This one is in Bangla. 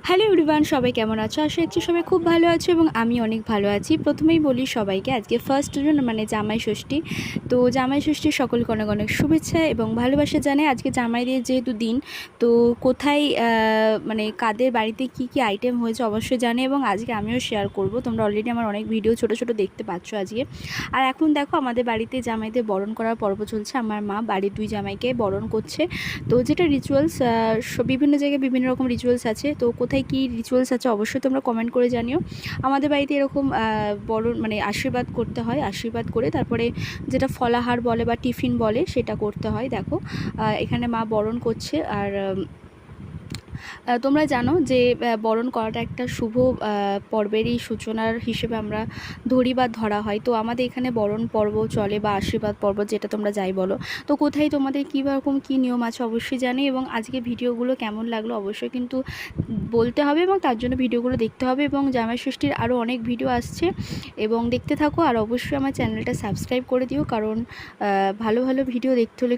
হ্যালো এভরিওয়ান, সবাই কেমন আছো? আশা করছি সবাই খুব ভালো আছো এবং আমি অনেক ভালো আছি। প্রথমেই বলি সবাইকে আজকে ফার্স্ট জুন মানে জামাই ষষ্ঠী। তো জামাই ষষ্ঠীর সকলকে অনেক অনেক শুভেচ্ছা এবং ভালোবাসা জানাই। আজকে জামাইদের যেহেতু দিন, তো কোথায় মানে কাদের বাড়িতে কি কি আইটেম হয়েছে অবশ্যই জানি এবং আজকে আমিও শেয়ার করব। তোমরা অলরেডি আমার অনেক ভিডিও ছোট ছোট দেখতে পাচ্ছ আজকে। আর এখন দেখো আমাদের বাড়িতে জামাইদের বরণ করার পর্ব চলছে। আমার মা বাড়ির দুই জামাইকে বরণ করছে। তো যেটা রিচুয়ালস, বিভিন্ন জায়গায় বিভিন্ন রকম রিচুয়ালস আছে। তো কোথায় কী রিচুয়ালস আছে অবশ্যই তোমরা কমেন্ট করে জানিও। আমাদের বাড়িতে এরকম বরণ মানে আশীর্বাদ করতে হয়, আশীর্বাদ করে তারপরে যেটা ফলাহার বলে বা টিফিন বলে সেটা করতে হয়। দেখো এখানে মা বরণ করছে। আর তোমরা জানো যে বরণ করাটা একটা শুভ পর্বেরই সূচনার হিসেবে আমরা ধরি বা ধরা হয়। তো আমাদের এখানে বরণ পর্ব চলে বা আশীর্বাদ পর্ব, যেটা তোমরা যাই বলো। তো কোথায় তোমাদের কী রকম কী নিয়ম আছে অবশ্যই জানি এবং আজকে ভিডিওগুলো কেমন লাগলো অবশ্যই কিন্তু বলতে হবে এবং তার জন্য ভিডিওগুলো দেখতে হবে। এবং জামাই ষষ্ঠীর আরও অনেক ভিডিও আসছে এবং দেখতে থাকো। আর অবশ্যই আমার চ্যানেলটা সাবস্ক্রাইব করে দিও, কারণ ভালো ভালো ভিডিও দেখতে হলে